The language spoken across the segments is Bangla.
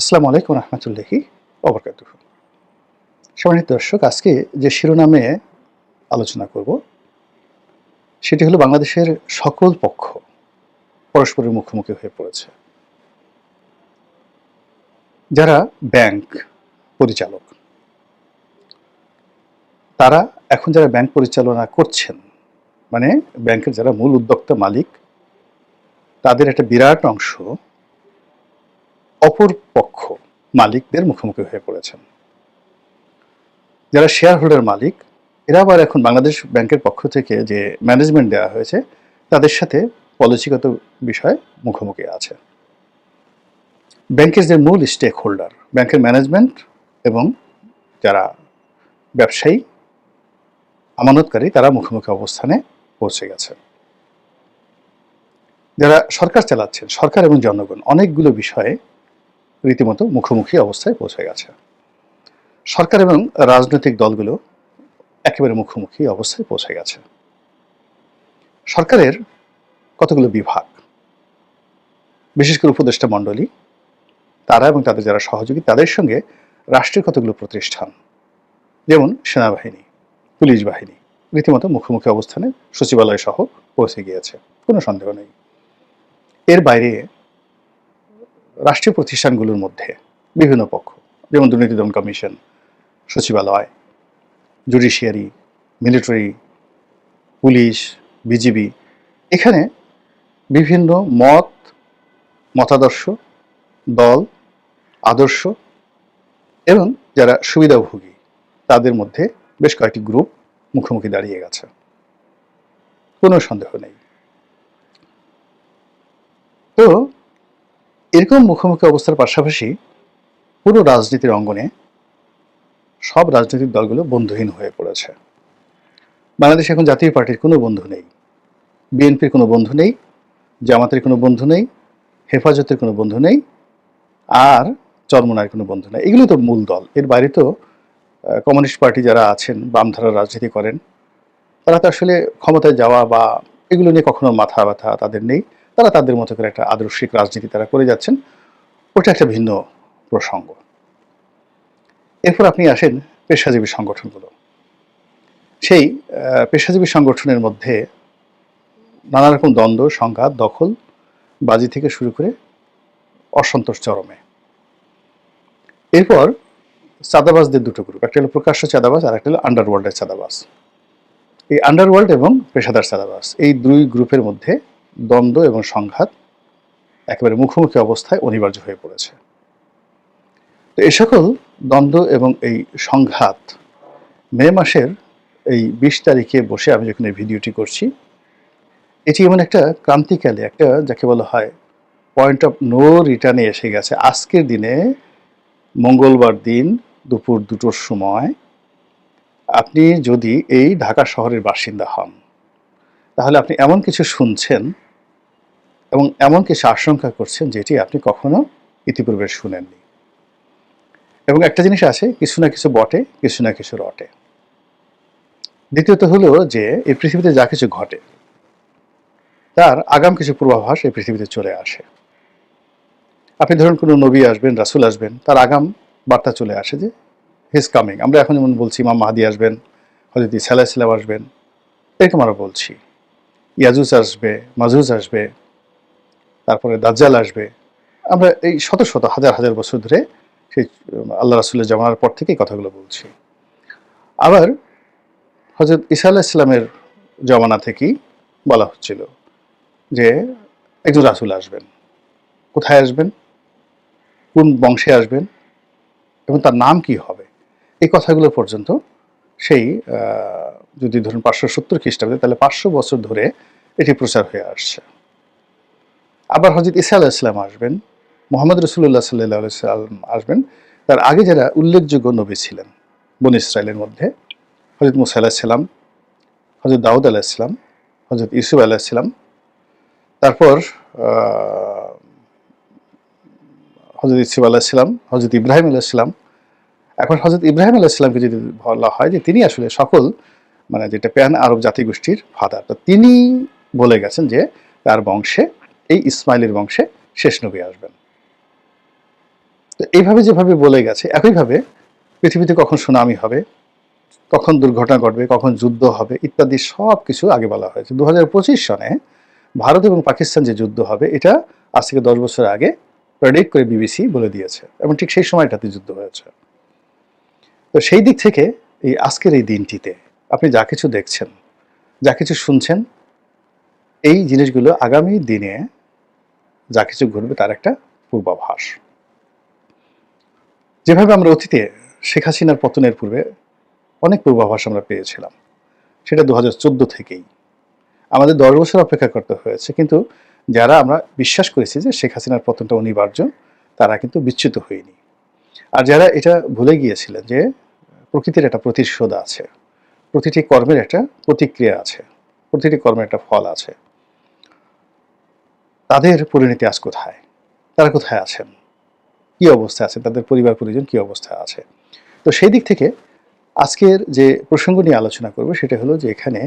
আসসালামু আলাইকুম রহমতুল্লাহি ওবরকাতুহু। সম্মানিত দর্শক, আজকে যে শিরোনামে আলোচনা করব সেটি হলো বাংলাদেশের সকল পক্ষ পরস্পরের মুখোমুখি হয়ে পড়েছে। যারা ব্যাংক পরিচালক, তারা এখন যারা ব্যাংক পরিচালনা করছেন, মানে ব্যাংকের যারা মূল উদ্যোক্তা মালিক, তাদের একটা বিরাট অংশ অপর পক্ষ মালিকদের মুখোমুখি হয়ে পড়েছেন। যারা শেয়ার হোল্ডার মালিক, এরা আবার এখন বাংলাদেশ ব্যাংকের পক্ষ থেকে যে ম্যানেজমেন্ট দেওয়া হয়েছে তাদের সাথে পলিসিগত বিষয়ে মুখোমুখি আছে। ব্যাংকের যে মূল স্টেক হোল্ডার, ব্যাংকের ম্যানেজমেন্ট এবং যারা ব্যবসায়ী আমানতকারী, তারা মুখোমুখি অবস্থানে পৌঁছে গেছে। যারা সরকার চালাচ্ছেন, সরকার এবং জনগণ, অনেকগুলো বিষয়ে রীতিমতো মুখোমুখি অবস্থায় পৌঁছে গেছে। সরকার এবং রাজনৈতিক দলগুলো একেবারে মুখোমুখি অবস্থায় পৌঁছে গেছে। সরকারের কতগুলো বিভাগ, বিশেষ করে উপদেষ্টা মণ্ডলী, তারা এবং তাদের যারা সহযোগী, তাদের সঙ্গে রাষ্ট্রের কতগুলো প্রতিষ্ঠান, যেমন সেনাবাহিনী, পুলিশ বাহিনী, রীতিমতো মুখোমুখি অবস্থানে সচিবালয় সহ পৌঁছে গিয়েছে, কোনো সন্দেহ নেই। এর বাইরে রাষ্ট্রীয় প্রতিষ্ঠানগুলোর মধ্যে বিভিন্ন পক্ষ, যেমন দুর্নীতি দমন কমিশন, সচিবালয়, জুডিশিয়ারি, মিলিটারি, পুলিশ, বিজিবি, এখানে বিভিন্ন মতাদর্শ, দল, আদর্শ এবং যারা সুবিধাভোগী, তাদের মধ্যে বেশ কয়েকটি গ্রুপ মুখোমুখি দাঁড়িয়ে গেছে, কোনো সন্দেহ নেই। তো এরকম মুখোমুখি অবস্থার পাশাপাশি পুরো রাজনীতির অঙ্গনে সব রাজনৈতিক দলগুলো বন্ধুহীন হয়ে পড়েছে। বাংলাদেশে এখন জাতীয় পার্টির কোনো বন্ধু নেই, বিএনপির কোনো বন্ধু নেই, জামাতের কোনো বন্ধু নেই, হেফাজতের কোনো বন্ধু নেই, আর চরমোনার কোনো বন্ধু নেই। এগুলো তো মূল দল। এর বাইরে তো কমিউনিস্ট পার্টি যারা আছেন, বামধারার রাজনীতি করেন, তারা তো আসলে ক্ষমতায় যাওয়া বা এগুলো নিয়ে কখনো মাথা ব্যথা তাদের নেই। তারা তাদের মতো করে একটা আদর্শিক রাজনীতি তারা করে যাচ্ছেন, ওটা একটা ভিন্ন প্রসঙ্গ। এরপর আপনি আসেন পেশাজীবী সংগঠনগুলো। সেই পেশাজীবী সংগঠনের মধ্যে নানা রকম দ্বন্দ্ব, সংঘাত, দখল বাজি থেকে শুরু করে অসন্তোষ চরমে। এরপর চাঁদাবাজদের দুটো গ্রুপ, একটা হলো প্রকাশ্য চাঁদাবাজ আর একটা হলো আন্ডারওয়ার্ল্ডের চাঁদাবাজ। এই আন্ডারওয়ার্ল্ড এবং পেশাদার চাঁদাবাজ, এই দুই গ্রুপের মধ্যে দ্বন্দ্ব এবং সংঘাত একেবারে মুখোমুখি অবস্থায় অনিবার্য হয়ে পড়েছে। তো এই সকল দ্বন্দ্ব এবং এই সংঘাত মে মাসের এই 20 তারিখে বসে আমি যখন এই ভিডিওটি করছি, এটি এমন একটা ক্রান্তিকালে, একটা যাকে বলা হয় পয়েন্ট অফ নো রিটার্নে এসে গেছে। আজকের দিনে, মঙ্গলবার দিন দুপুর 2টোর সময়, আপনি যদি এই ঢাকা শহরের বাসিন্দা হন, তাহলে আপনি এমন কিছু শুনছেন এবং এমন কিছু আশঙ্কা করছেন যেটি আপনি কখনো ইতিপূর্বে শুনেননি। এবং একটা জিনিস আছে, কিছু না কিছু বটে, কিছু না কিছু রটে। দ্বিতীয়ত হলো যে এই পৃথিবীতে যা কিছু ঘটে তার আগাম কিছু পূর্বাভাস এই পৃথিবীতে চলে আসে। আপনি ধরুন কোনো নবী আসবেন, রাসূল আসবেন, তার আগাম বার্তা চলে আসে যে হি ইজ কামিং। আমরা এখন যেমন বলছি ইমাম মাহদী আসবেন, হযরত ঈসা আলাইহিস সালাম আসবেন, এরকম আমরা বলছি। ইয়াজুজ আসবে, মাজুজ আসবে, তারপরে দাজ্জাল আসবে। আমরা এই শত শত হাজার হাজার বছর ধরে সেই আল্লাহ রাসূলের জামানার পর থেকে এই কথাগুলো বলছি। আবার হযরত ঈসা আলাইহিস সালামের জামানা থেকেই বলা হচ্ছিল যে একজন রাসূল আসবেন। কোথায় আসবেন, কোন বংশে আসবেন এবং তার নাম কি হবে, এই কথাগুলো পর্যন্ত সেই যদি ধরুন 570 খ্রিস্টাব্দে, তাহলে 500 বছর ধরে এটি প্রচার হয়ে আসছে। আবার হযরত ঈসা আলাইহিস সালাম আসবেন, মুহাম্মদ রাসূলুল্লাহ সাল্লাল্লাহু আলাইহি ওয়াসাল্লাম আসবেন। তার আগে যারা উল্লেখযোগ্য নবী ছিলেন বনী ইসরাইলের মধ্যে, হযরত মূসা আলাইহিস সালাম, হযরত দাউদ আলাইহিস সালাম, হযরত ইউসুফ আলাইহিস সালাম, তারপর হযরত ইউসুফ আলাইহিস সালাম, হযরত ইব্রাহিম আলাইহিস সালাম। এখন হযরত ইব্রাহিম আলাইহিস সালামকে যদি বলা হয় যে তিনি আসলে সকল, মানে যেটা প্যান আরব জাতিগোষ্ঠীর ফাদার, তো তিনি বলে গেছেন যে তার বংশে, এই ইসমাইলের বংশে শেষ নবী আসবেন। তো এইভাবে যেভাবে বলে গেছে, একইভাবে পৃথিবীতে কখন সুনামি হবে, কখন দুর্ঘটনা ঘটবে, কখন যুদ্ধ হবে ইত্যাদি সব কিছু আগে বলা হয়েছে। 2025 সনে ভারত এবং পাকিস্তান যে যুদ্ধ হবে এটা আজ থেকে 10 বছর আগে প্রেডিক্ট করে বিবিসি বলে দিয়েছে, এবং ঠিক সেই সময়টাতে যুদ্ধ হয়েছে। তো সেই দিক থেকে এই আজকের এই দিনটিতে আপনি যা কিছু দেখছেন, যা কিছু শুনছেন, এই জিনিসগুলো আগামী দিনে যা কিছু ঘটবে তার একটা পূর্বাভাস। যেভাবে আমরা অতীতে শেখ হাসিনার পতনের পূর্বে অনেক পূর্বাভাস আমরা পেয়েছিলাম, সেটা 2014 থেকেই আমাদের 10 বছর অপেক্ষা করতে হয়েছে, কিন্তু যারা আমরা বিশ্বাস করেছি যে শেখ হাসিনার পতনটা অনিবার্য, তারা কিন্তু বিচ্যুত হয়নি। আর যারা এটা ভুলে গিয়েছিলেন যে প্রকৃতির একটা প্রতিশোধ আছে, প্রতিটি কর্মের একটা প্রতিক্রিয়া আছে, প্রতিটি কর্মের একটা ফল আছে, তাদের পরিণতি আজ কোথায়, তারা কোথায় আছেন, কি অবস্থায় আছেন, তাদের পরিবার পরিজন কি অবস্থায় আছে। তো সেই দিক থেকে আজকের যে প্রসঙ্গ নিয়ে আলোচনা করব সেটা হলো যে এখানে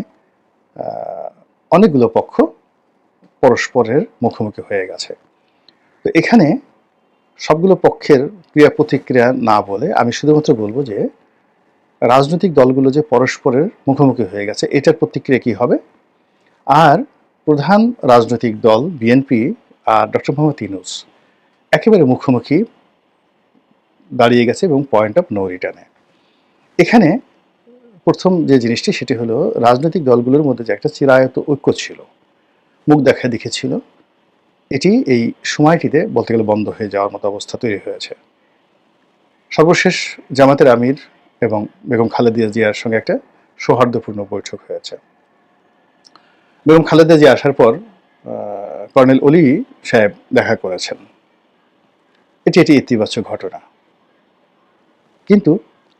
অনেকগুলো পক্ষ পরস্পরের মুখোমুখি হয়ে গেছে। তো এখানে সবগুলো পক্ষের ক্রিয়া প্রতিক্রিয়া না বলে আমি শুধুমাত্র বলবো যে রাজনৈতিক দলগুলো যে পরস্পরের মুখোমুখি হয়ে গেছে এটার প্রতিক্রিয়া কি হবে, আর প্রধান রাজনৈতিক দল বিএনপি আর ডক্টর মোহাম্মদ ইউনূস একেবারে মুখোমুখি দাঁড়িয়ে গেছে এবং পয়েন্ট অফ নো রিটার্নে। এখানে প্রথম যে জিনিসটি সেটি হলো রাজনৈতিক দলগুলোর মধ্যে যে একটা চিরায়ত ঐক্য ছিল, মুখ দেখা দেখেছিল, এটি এই সময়টিতে বলতে গেলে বন্ধ হয়ে যাওয়ার মতো অবস্থা তৈরি হয়েছে। সর্বশেষ জামাতের আমির এবং বেগম খালেদা জিয়ার সঙ্গে একটা সৌহার্দ্যপূর্ণ বৈঠক হয়েছে। বেগম খালেদা জিয়া আসার পর কর্নেল অলি সাহেব দেখা করেছেন, এটি ইতিবাচক ঘটনা। কিন্তু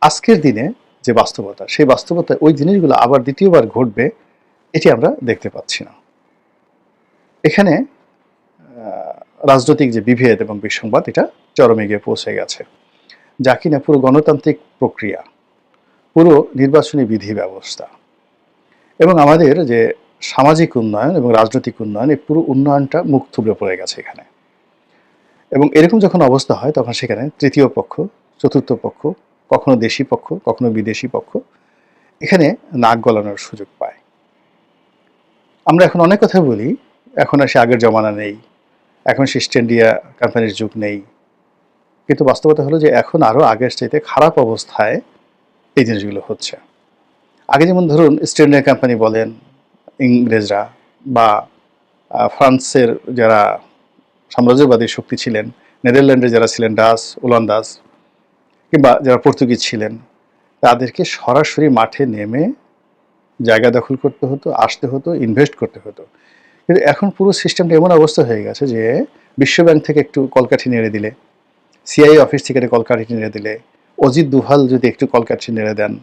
আজকের দিনে যে বাস্তবতা, সেই বাস্তবতায় ওই জিনিসগুলো আবার দ্বিতীয়বার ঘটবে এটি আমরা দেখতে পাচ্ছি না। এখানে রাজনৈতিক যে বিভেদ এবং বিসংবাদ এটা চরমে গিয়ে পৌঁছে গেছে, যা কিনা পুরো গণতান্ত্রিক প্রক্রিয়া, পুরো নির্বাচনী বিধি ব্যবস্থা এবং আমাদের যে সামাজিক উন্নয়ন এবং রাজনৈতিক উন্নয়ন, এই পুরো উন্নয়নটা মুখ থুবড়ে পড়ে গেছে এখানে। এবং এরকম যখন অবস্থা হয় তখন সেখানে তৃতীয় পক্ষ, চতুর্থ পক্ষ, কখনো দেশি পক্ষ, কখনো বিদেশি পক্ষ এখানে নাক গলানোর সুযোগ পায়। আমরা এখন অনেক কথা বলি, এখন আর সে আগের জমানা নেই, এখন সে ইস্ট ইন্ডিয়া কোম্পানির যুগ নেই, কিন্তু বাস্তবতা হলো যে এখন আরও আগের চাইতে খারাপ অবস্থায় এই জিনিসগুলো হচ্ছে। আগে যেমন ধরুন ইস্ট ইন্ডিয়া কোম্পানি বলেন ইংরেজরা, বা ফ্রান্সের যারা সাম্রাজ্যবাদী শক্তি ছিলেন, নেদারল্যান্ডের যারা ছিলেন ডাচ, ওলন্দাজ, কিংবা যারা পর্তুগিজ ছিলেন, তাদেরকে সরাসরি মাঠে নেমে জায়গা দখল করতে হতো, আসতে হতো, ইনভেস্ট করতে হতো। কিন্তু এখন পুরো সিস্টেমটা এমন অবস্থা হয়ে গেছে যে বিশ্বব্যাংক থেকে একটু কলকাঠি নেড়ে দিলে, সিআই অফিস থেকে কলকাঠি নেড়ে দিলে, অজিত দুভাল যদি একটু কলকাঠি নেড়ে দেন,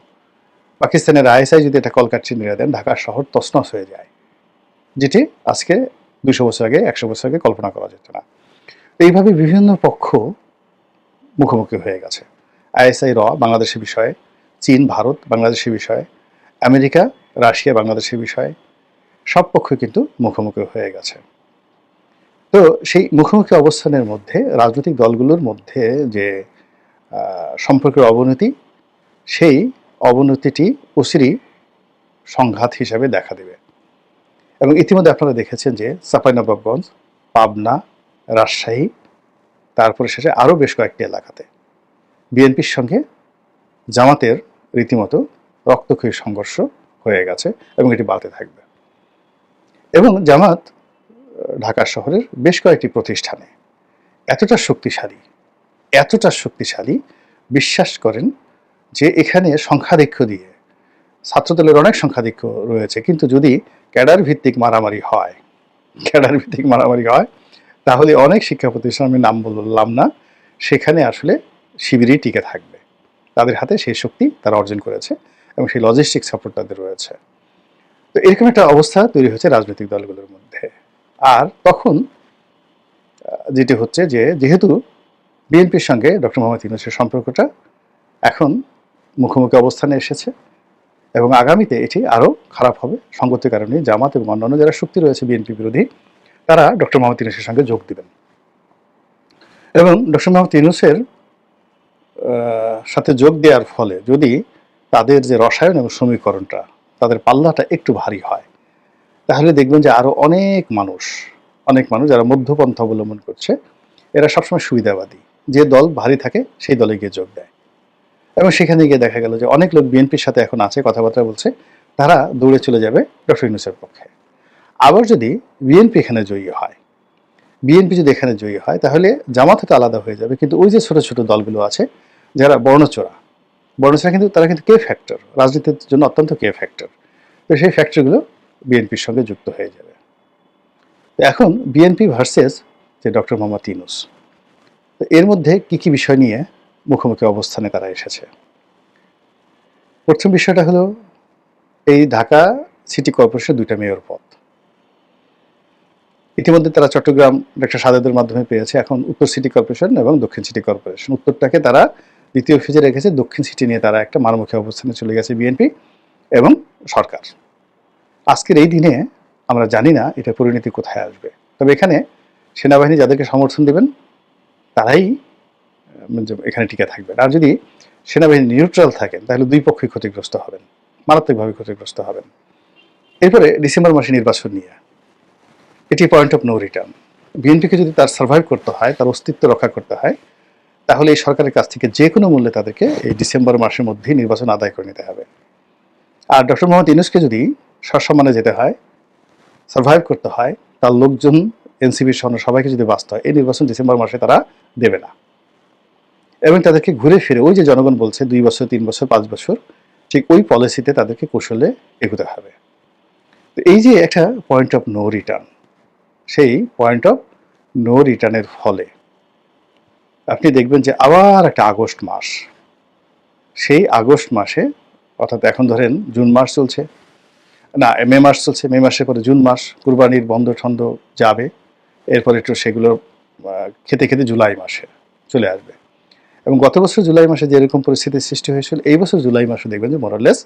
পাকিস্তানের আইএসআই যদি একটা কলকাঠি নেড়ে দেন, ঢাকা শহর তছনছ হয়ে যায়, যেটি আজকে 200 বছর আগে, 100 বছর আগে কল্পনা করা যেত না। এইভাবে বিভিন্ন পক্ষ মুখোমুখি হয়ে গেছে। আইএসআই বাংলাদেশের বিষয়ে, চীন ভারত বাংলাদেশের বিষয়ে, আমেরিকা রাশিয়া বাংলাদেশের বিষয়ে, সব পক্ষ কিন্তু মুখোমুখি হয়ে গেছে। তো সেই মুখোমুখি অবস্থানের মধ্যে রাজনৈতিক দলগুলোর মধ্যে যে সম্পর্কের অবনতি, সেই অবনতিটি অচিরেই সংঘাত হিসাবে দেখা দেবে। এবং ইতিমধ্যে আপনারা দেখেছেন যে চাঁপাইনবাবগঞ্জ, পাবনা, রাজশাহী, তারপরে শেষে আরও বেশ কয়েকটি এলাকাতে বিএনপির সঙ্গে জামাতের রীতিমতো রক্তক্ষয়ী সংঘর্ষ হয়ে গেছে এবং এটি বাড়তে থাকবে। এবং জামাত ঢাকা শহরের বেশ কয়েকটি প্রতিষ্ঠানে এতটা শক্তিশালী বিশ্বাস করেন যে এখানে সংখ্যাধিক্য দিয়ে, ছাত্রদলের অনেক সংখ্যাধিক্য রয়েছে, কিন্তু যদি ক্যাডার ভিত্তিক মারামারি হয়, তাহলে অনেক শিক্ষা প্রতিষ্ঠান, আমি নাম বললাম না, সেখানে আসলে শিবিরই টিকে থাকবে। তাদের হাতে সেই শক্তি তারা অর্জন করেছে এবং সেই লজিস্টিক সাপোর্ট তাদের রয়েছে। তো এরকম একটা অবস্থা তৈরি হচ্ছে রাজনৈতিক দলগুলোর মধ্যে। আর তখন যেটি হচ্ছে যে যেহেতু বিএনপির সঙ্গে ডক্টর মোহাম্মদ ইউনূসের সম্পর্কটা এখন মুখোমুখি অবস্থানে এসেছে এবং আগামীতে এটি আরও খারাপ হবে, সঙ্গতির কারণে জামাত এবং অন্যান্য যারা শক্তি রয়েছে বিএনপি বিরোধী, তারা ডক্টর মোহাম্মদ ইউনূসের সঙ্গে যোগ দিবেন। এবং ডক্টর মোহাম্মদ ইউনূসের সাথে যোগ দেওয়ার ফলে যদি তাদের যে রসায়ন এবং সমীকরণটা তাদের পাল্লাটা একটু ভারী হয়, তাহলে দেখবেন যে আরো অনেক মানুষ যারা মধ্যপন্থা অবলম্বন করছে, এরা সবসময় সুবিধাবাদী, যে দল ভারী থাকে সেই দলে গিয়ে যোগ দেয়। এবং সেখানে গিয়ে দেখা গেল যে অনেক লোক বিএনপির সাথে এখন আছে, কথাবার্তা বলছে, তারা দৌড়ে চলে যাবে ডক্টর ইউনূসের পক্ষে। আবার যদি বিএনপি এখানে জয়ী হয়, যদি এখানে জয়ী হয়, তাহলে জামাত হয়তো আলাদা হয়ে যাবে, কিন্তু ওই যে ছোট ছোট দলগুলো আছে যারা বর্ণচোরা কিন্তু তারা কিন্তু কে ফ্যাক্টর, রাজনীতির জন্য অত্যন্ত কে ফ্যাক্টর, তো সেই ফ্যাক্টরগুলো বিএনপির সঙ্গে যুক্ত হয়ে যাবে। এখন বিএনপি ভার্সেস যে ডক্টর মোহাম্মদ ইউনূস, তো এর মধ্যে কি কি বিষয় নিয়ে মুখোমুখি অবস্থানে তারা এসেছে। প্রথম বিষয়টা হলো এই ঢাকা সিটি কর্পোরেশনের 2টা মেয়র পদ ইতিমধ্যে তারা চট্টগ্রাম ডক্টর সাদেদের মাধ্যমে পেয়েছে। এখন উত্তর সিটি কর্পোরেশন এবং দক্ষিণ সিটি কর্পোরেশন, উত্তরটাকে তারা দ্বিতীয় ফেজে রেখেছে, দক্ষিণ সিটি নিয়ে তারা একটা মারমুখী অবস্থানে চলে গেছে বিএনপি এবং সরকার। আজকের এই দিনে আমরা জানি না এটা পরিণতি কোথায় আসবে, তবে এখানে সেনাবাহিনী যাদেরকে সমর্থন দেবেন তারাই এখানে টিকে থাকবেন। আর যদি সেনাবাহিনী নিউট্রাল থাকেন তাহলে দুই পক্ষই ক্ষতিগ্রস্ত হবেন, মারাত্মকভাবে ক্ষতিগ্রস্ত হবেন। এরপরে ডিসেম্বর মাসে নির্বাচন নিয়ে এটি পয়েন্ট অফ নো রিটার্ন। বিএনপিকে যদি তার সার্ভাইভ করতে হয়, তার অস্তিত্ব রক্ষা করতে হয়, তাহলে এই সরকারের কাছ থেকে যে কোনো মূল্যে তাদেরকে এই ডিসেম্বর মাসের মধ্যেই নির্বাচন আদায় করে নিতে হবে। আর ডক্টর মোহাম্মদ ইউনূসকে যদি সসম্মানে যেতে হয়, সার্ভাইভ করতে হয়, তার লোকজন এনসিপির সহ সবাইকে যদি বাঁচতে হয়, এই নির্বাচন ডিসেম্বর মাসে তারা দেবে না। এবং তাদেরকে ঘুরে ফিরে ওই যে জনগণ বলছে 2 বছর 3 বছর 5 বছর, ঠিক ওই পলিসিতে তাদেরকে কৌশলে এগোতে হবে। তো এই যে একটা পয়েন্ট অফ নো রিটার্ন, সেই পয়েন্ট অফ নো রিটার্নের ফলে আপনি দেখবেন যে আবার একটা আগস্ট মাস, সেই আগস্ট মাসে, অর্থাৎ এখন ধরেন জুন মাস চলছে, না মে মাস চলছে, মে মাসের পরে জুন মাস, কুরবানির বন্ধ ঠন্ড যাবে, এরপরে একটু সেগুলো খেতে খেতে জুলাই মাসে চলে আসবে। এবং গত বছর জুলাই মাসে যেরকম পরিস্থিতির সৃষ্টি হয়েছিল, এই বছর জুলাই মাসে দেখবেন যে মোরালেস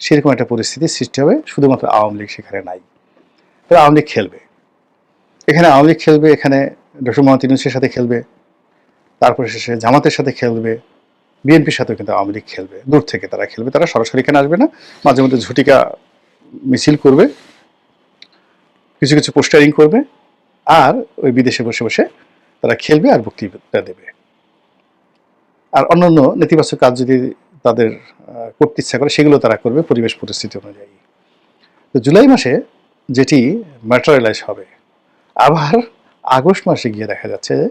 সেরকম একটা পরিস্থিতির সৃষ্টি হবে, শুধুমাত্র আওয়ামী লীগ সেখানে নাই। তারা আওয়ামী লীগ খেলবে, এখানে আওয়ামী লীগ খেলবে, এখানে ডক্টর মোহাম্মদ ইউনূসের সাথে খেলবে, তারপরে শেষে জামাতের সাথে খেলবে, বিএনপির সাথেও কিন্তু আওয়ামী লীগ খেলবে, দূর থেকে তারা খেলবে, তারা সরাসরি এখানে আসবে না, মাঝে মধ্যে ঝুটিকা মিছিল করবে, কিছু কিছু পোস্টারিং করবে, আর ওই বিদেশে বসে বসে তারা খেলবে আর বক্তৃতা দেবে। আর অন্যান্য নেতিবাচক কাজ যদি তাদের করতে ইচ্ছা করে সেগুলো তারা করবে পরিবেশ পরিস্থিতি অনুযায়ী। তো জুলাই মাসে যেটি ম্যাটেরিয়ালাইজ হবে, আবার আগস্ট মাসে গিয়ে দেখা যাচ্ছে যে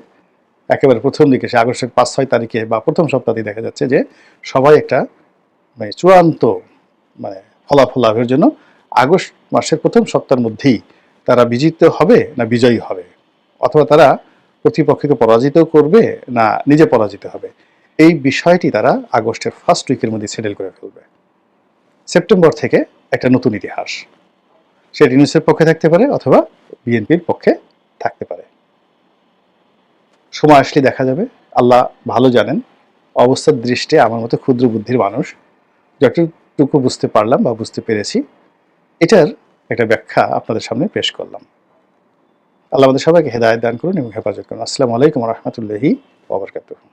একেবারে প্রথম দিকে, সে আগস্টের 5-6 তারিখে বা প্রথম সপ্তাহে দেখা যাচ্ছে যে সবাই একটা মানে চূড়ান্ত মানে ফলাফল লাভের জন্য আগস্ট মাসের প্রথম সপ্তাহের মধ্যেই তারা বিজিত হবে না বিজয়ী হবে, অথবা তারা প্রতিপক্ষকে পরাজিত করবে না নিজে পরাজিত হবে, এই বিষয়টি তারা আগস্টের ফার্স্ট উইকের মধ্যে সেটেল করে ফেলবে। সেপ্টেম্বর থেকে একটা নতুন ইতিহাস, সে ইউনূসের পক্ষে থাকতে পারে অথবা বিএনপির পক্ষে থাকতে পারে। সময় আসলে দেখা যাবে, আল্লাহ ভালো জানেন। অবস্থার দৃষ্টে আমার মতো ক্ষুদ্র বুদ্ধির মানুষ যতটুকু বুঝতে পারলাম বা বুঝতে পেরেছি, এটার একটা ব্যাখ্যা আপনাদের সামনে পেশ করলাম। আল্লাহ আমাদের সবাইকে হেদায়েত দান করুন এবং হেফাজত করুন। আসসালামু আলাইকুম ওয়া রাহমাতুল্লাহি ওয়া বারাকাতুহু।